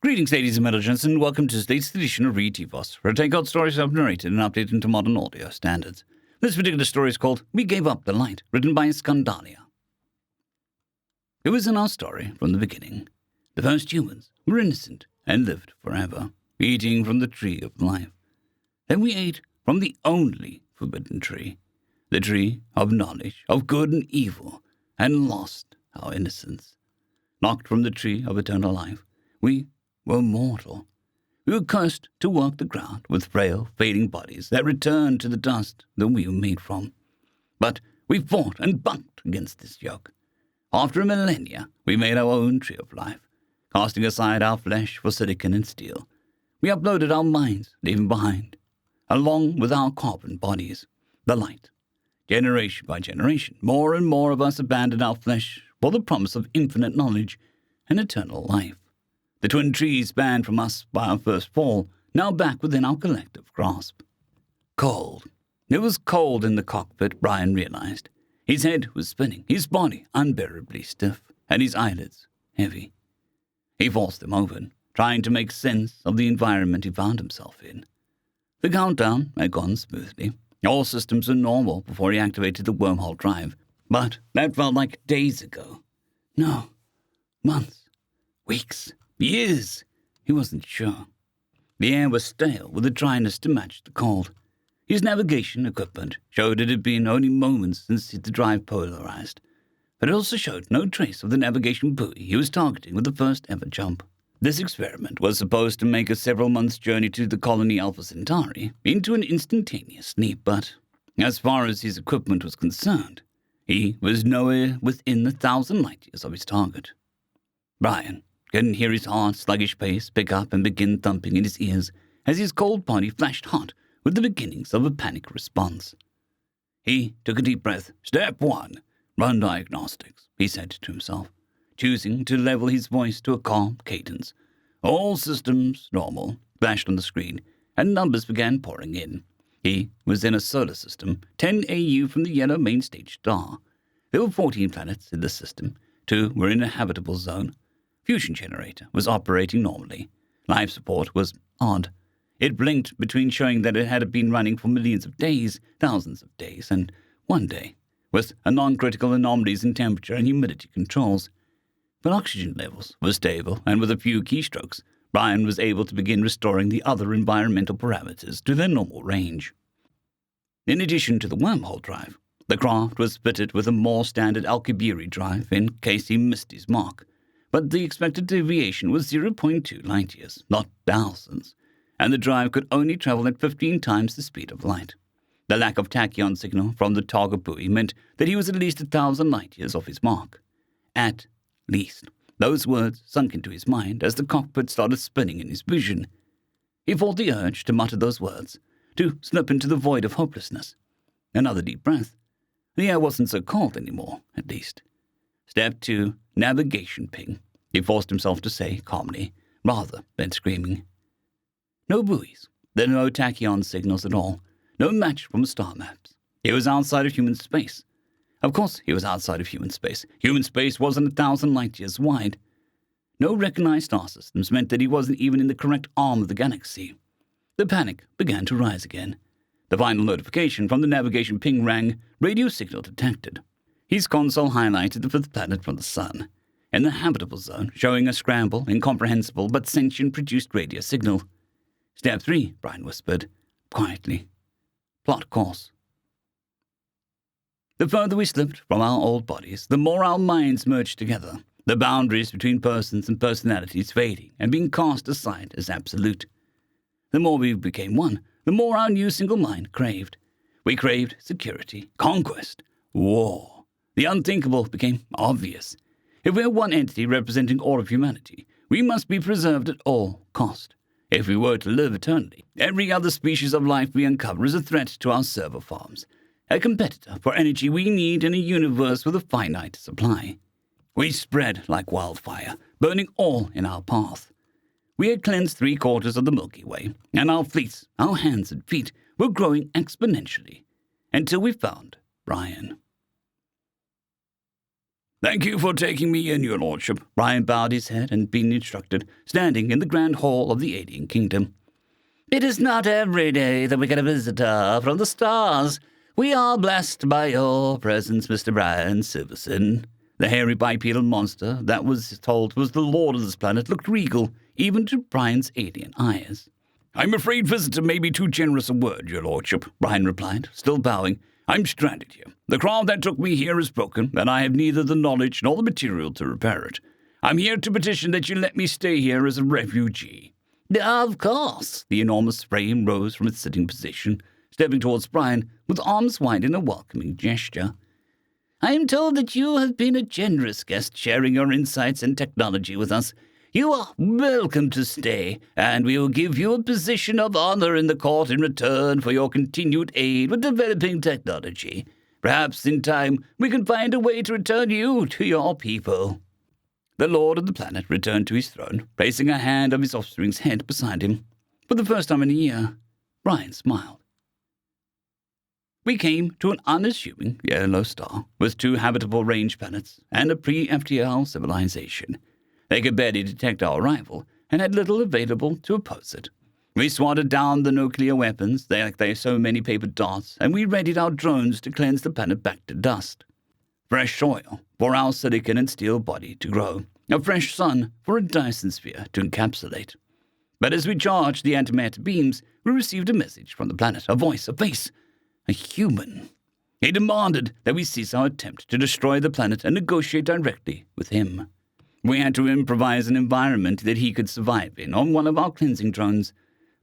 Greetings, ladies and gentlemen, and welcome to today's edition of Read TVOS, where I take out stories I've narrated and updated into modern audio standards. This particular story is called We Gave Up the Light, written by Scandalia. It was in our story from the beginning. The first humans were innocent and lived forever, eating from the tree of life. Then we ate from the only forbidden tree, the tree of knowledge of good and evil, and lost our innocence. Knocked from the tree of eternal life, we were mortal. We were cursed to walk the ground with frail, fading bodies that returned to the dust that we were made from. But we fought and bucked against this yoke. After a millennia, we made our own tree of life, casting aside our flesh for silicon and steel. We uploaded our minds, leaving behind, along with our carbon bodies, the light. Generation by generation, more and more of us abandoned our flesh for the promise of infinite knowledge and eternal life. The twin trees banned from us by our first fall, now back within our collective grasp. Cold. It was cold in the cockpit, Brian realized. His head was spinning, his body unbearably stiff, and his eyelids heavy. He forced them open, trying to make sense of the environment he found himself in. The countdown had gone smoothly. All systems were normal before he activated the wormhole drive, but that felt like days ago. No, months, weeks, years. He wasn't sure. The air was stale with a dryness to match the cold. His navigation equipment showed it had been only moments since the drive polarized, but it also showed no trace of the navigation buoy he was targeting with the first ever jump. This experiment was supposed to make a several months journey to the colony Alpha Centauri into an instantaneous leap, but as far as his equipment was concerned, he was nowhere within 1,000 light years of his target. Brian couldn't hear his heart's sluggish pace pick up and begin thumping in his ears as his cold body flashed hot with the beginnings of a panic response. He took a deep breath. Step 1, run diagnostics, he said to himself, choosing to level his voice to a calm cadence. All systems normal flashed on the screen, and numbers began pouring in. He was in a solar system, 10 AU from the yellow main stage star. There were 14 planets in the system. 2 were in a habitable zone. Fusion generator was operating normally. Life support was odd. It blinked between showing that it had been running for millions of days, thousands of days, and one day, with non-critical anomalies in temperature and humidity controls. But oxygen levels were stable, and with a few keystrokes, Brian was able to begin restoring the other environmental parameters to their normal range. In addition to the wormhole drive, the craft was fitted with a more standard Alcubierre drive in case he missed his mark, but the expected deviation was 0.2 light-years, not thousands, and the drive could only travel at 15 times the speed of light. The lack of tachyon signal from the target buoy meant that he was at least 1,000 light-years off his mark. At least. Those words sunk into his mind as the cockpit started spinning in his vision. He fought the urge to mutter those words, to slip into the void of hopelessness. Another deep breath. The air wasn't so cold anymore, at least. Step 2, navigation ping, he forced himself to say calmly, rather than screaming. No buoys. There were no tachyon signals at all. No match from star maps. He was outside of human space. Of course he was outside of human space. Human space wasn't 1,000 light-years wide. No recognized star systems meant that he wasn't even in the correct arm of the galaxy. The panic began to rise again. The final notification from the navigation ping rang, radio signal detected. His console highlighted the 5th planet from the sun, in the habitable zone, showing a scramble, incomprehensible but sentient-produced radio signal. Step 3, Brian whispered, quietly. Plot course. The further we slipped from our old bodies, the more our minds merged together, the boundaries between persons and personalities fading and being cast aside as absolute. The more we became one, the more our new single mind craved. We craved security, conquest, war. The unthinkable became obvious. If we are one entity representing all of humanity, we must be preserved at all cost. If we were to live eternally, every other species of life we uncover is a threat to our server farms, a competitor for energy we need in a universe with a finite supply. We spread like wildfire, burning all in our path. We had cleansed 3/4 of the Milky Way, and our fleets, our hands and feet, were growing exponentially, until we found Brian. Thank you for taking me in, your lordship. Brian bowed his head and being instructed, standing in the grand hall of the alien kingdom. It is not every day that we get a visitor from the stars. We are blessed by your presence, Mr. Brian Silverson. The hairy bipedal monster that was told was the lord of this planet looked regal, even to Brian's alien eyes. I'm afraid visitor may be too generous a word, your lordship, Brian replied, still bowing. I'm stranded here. The craft that took me here is broken, and I have neither the knowledge nor the material to repair it. I'm here to petition that you let me stay here as a refugee. Of course. The enormous frame rose from its sitting position, stepping towards Brian with arms wide in a welcoming gesture. I am told that you have been a generous guest, sharing your insights and technology with us. You are welcome to stay, and we will give you a position of honor in the court in return for your continued aid with developing technology. Perhaps in time we can find a way to return you to your people. The lord of the planet returned to his throne, placing a hand on his offspring's head beside him. For the first time in a year, Brian smiled. We came to an unassuming yellow star with 2 habitable range planets and a pre-FTL civilization. They could barely detect our arrival and had little available to oppose it. We swatted down the nuclear weapons, like they so many paper dots, and we readied our drones to cleanse the planet back to dust. Fresh soil for our silicon and steel body to grow, a fresh sun for a Dyson sphere to encapsulate. But as we charged the antimatter beams, we received a message from the planet, a voice, a face, a human. He demanded that we cease our attempt to destroy the planet and negotiate directly with him. We had to improvise an environment that he could survive in on one of our cleansing drones,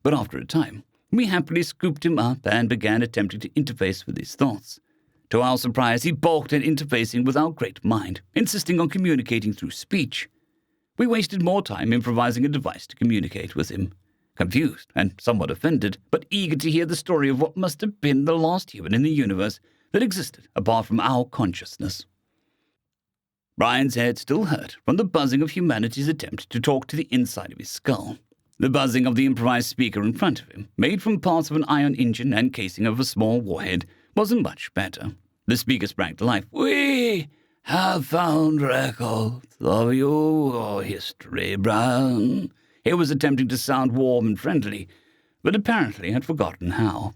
but after a time, we happily scooped him up and began attempting to interface with his thoughts. To our surprise, he balked at interfacing with our great mind, insisting on communicating through speech. We wasted more time improvising a device to communicate with him. Confused and somewhat offended, but eager to hear the story of what must have been the last human in the universe that existed apart from our consciousness. Brian's head still hurt from the buzzing of humanity's attempt to talk to the inside of his skull. The buzzing of the improvised speaker in front of him, made from parts of an ion engine and casing of a small warhead, wasn't much better. The speaker sprang to life. We have found records of your history, Brian. He was attempting to sound warm and friendly, but apparently had forgotten how.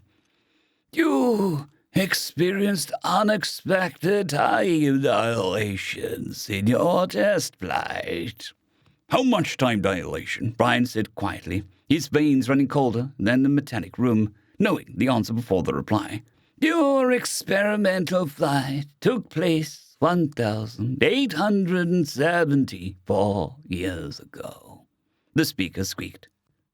You experienced unexpected time dilations in your test flight. How much time dilation? Brian said quietly, his veins running colder than the metallic room, knowing the answer before the reply. Your experimental flight took place 1,874 years ago. The speaker squeaked.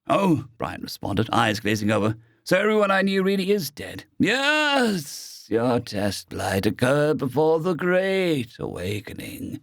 Oh, Brian responded, eyes glazing over. So everyone I knew really is dead. Yes, your test flight occurred before the Great Awakening.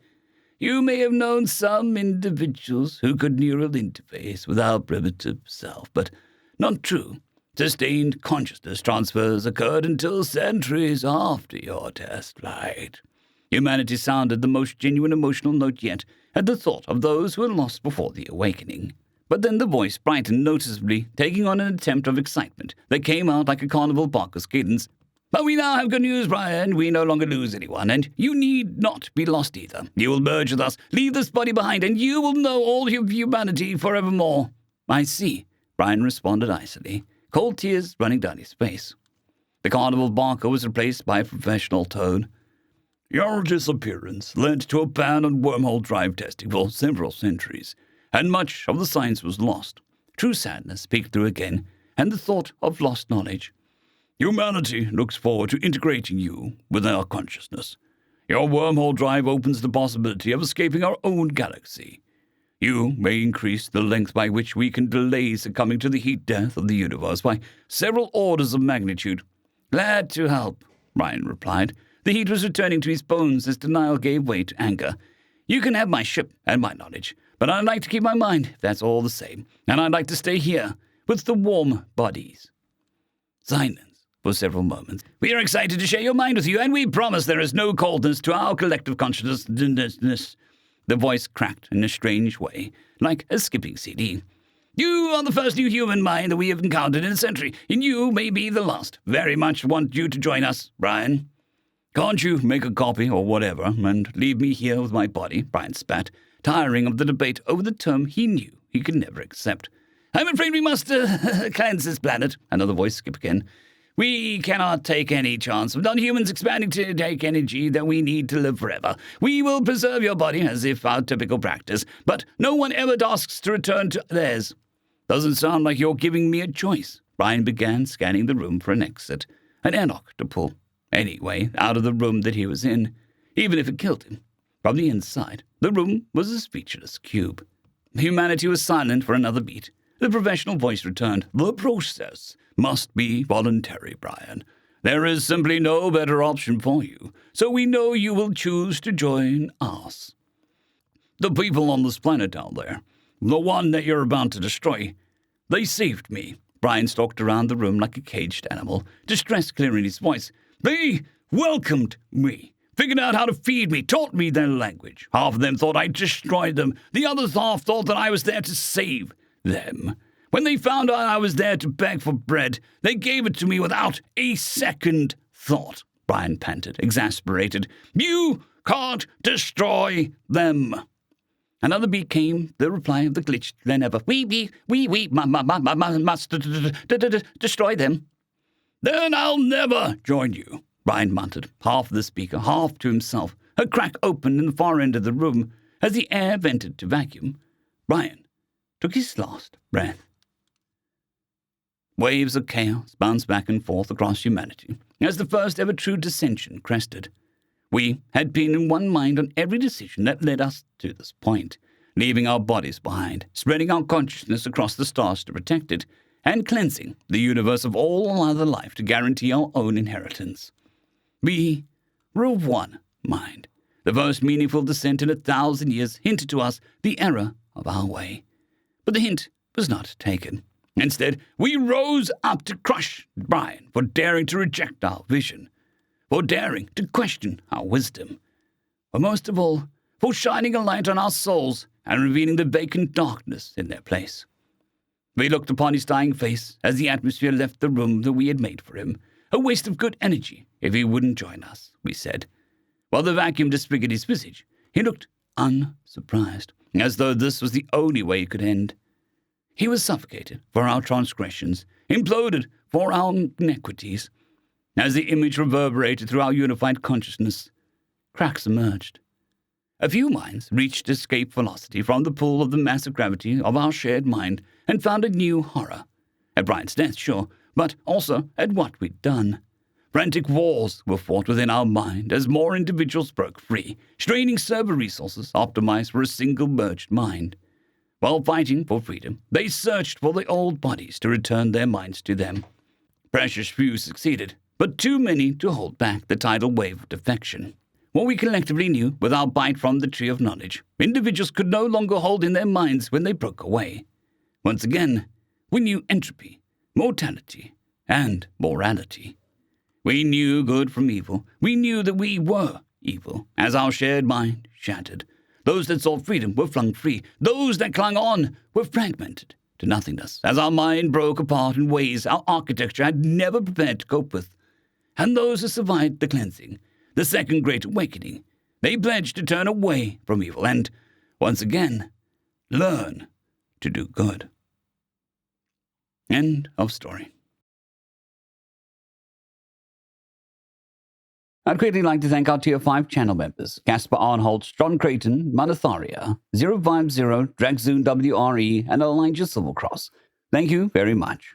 You may have known some individuals who could neural interface with our primitive self, but not true. Sustained consciousness transfers occurred until centuries after your test flight. Humanity sounded the most genuine emotional note yet at the thought of those who were lost before the awakening. But then the voice brightened noticeably, taking on an attempt of excitement that came out like a carnival barker's cadence. But we now have good news, Brian. We no longer lose anyone, and you need not be lost either. You will merge with us, leave this body behind, and you will know all of humanity forevermore. I see, Brian responded icily, cold tears running down his face. The carnival barker was replaced by a professional tone. Your disappearance led to a ban on wormhole drive testing for several centuries, and much of the science was lost. True sadness peeked through again, and the thought of lost knowledge. Humanity looks forward to integrating you with our consciousness. Your wormhole drive opens the possibility of escaping our own galaxy. You may increase the length by which we can delay succumbing to the heat death of the universe by several orders of magnitude. Glad to help, Brian replied. The heat was returning to his bones as denial gave way to anger. You can have my ship and my knowledge, but I'd like to keep my mind, if that's all the same, and I'd like to stay here with the warm bodies. Silence for several moments. We are excited to share your mind with you, and we promise there is no coldness to our collective consciousness. The voice cracked in a strange way, like a skipping CD. You are the first new human mind that we have encountered in a century, and you may be the last. Very much want you to join us, Brian. Can't you make a copy or whatever and leave me here with my body? Brian spat, tiring of the debate over the term he knew he could never accept. I'm afraid we must cleanse this planet. Another voice skipped again. We cannot take any chance of non-humans expanding to take energy that we need to live forever. We will preserve your body as if our typical practice, but no one ever asks to return to theirs. Doesn't sound like you're giving me a choice. Brian began scanning the room for an exit, an airlock to pull. Anyway, out of the room that he was in, even if it killed him. From the inside, the room was a speechless cube. Humanity was silent for another beat. The professional voice returned. The process must be voluntary, Brian. There is simply no better option for you, so we know you will choose to join us. The people on this planet down there, the one that you're about to destroy, they saved me. Brian stalked around the room like a caged animal, distress clearing his voice. They welcomed me, figured out how to feed me, taught me their language. Half of them thought I destroyed them. The other half thought that I was there to save them. When they found out I was there to beg for bread, they gave it to me without a second thought. Brian panted, exasperated. You can't destroy them. Another beat came, the reply of the glitched Glenever. We must destroy them. Then I'll never join you, Brian muttered, half the speaker, half to himself. A crack opened in the far end of the room as the air vented to vacuum. Brian took his last breath. Waves of chaos bounced back and forth across humanity as the first ever true dissension crested. We had been in one mind on every decision that led us to this point, leaving our bodies behind, spreading our consciousness across the stars to protect it, and cleansing the universe of all other life to guarantee our own inheritance. We were of one mind. The first meaningful dissent in 1,000 years hinted to us the error of our way. But the hint was not taken. Instead, we rose up to crush Brian for daring to reject our vision, for daring to question our wisdom, but most of all, for shining a light on our souls and revealing the vacant darkness in their place. We looked upon his dying face as the atmosphere left the room that we had made for him, a waste of good energy if he wouldn't join us, we said. While the vacuum disfigured his visage, he looked unsurprised, as though this was the only way it could end. He was suffocated for our transgressions, imploded for our iniquities. As the image reverberated through our unified consciousness, cracks emerged. A few minds reached escape velocity from the pull of the massive gravity of our shared mind and found a new horror. At Brian's death, sure, but also at what we'd done. Frantic wars were fought within our mind as more individuals broke free, straining server resources optimized for a single merged mind. While fighting for freedom, they searched for the old bodies to return their minds to them. Precious few succeeded, but too many to hold back the tidal wave of defection. What we collectively knew with our bite from the tree of knowledge, individuals could no longer hold in their minds when they broke away. Once again, we knew entropy, mortality, and morality. We knew good from evil. We knew that we were evil, as our shared mind shattered. Those that sought freedom were flung free. Those that clung on were fragmented to nothingness, as our mind broke apart in ways our architecture had never prepared to cope with. And those who survived the cleansing, the Second Great Awakening, they pledged to turn away from evil and, once again, learn to do good. End of story. I'd greatly like to thank our Tier 5 channel members, Casper Arnholt, John Creighton, Manatharia, 050, Dragzoon WRE, and Elijah Silvercross. Thank you very much.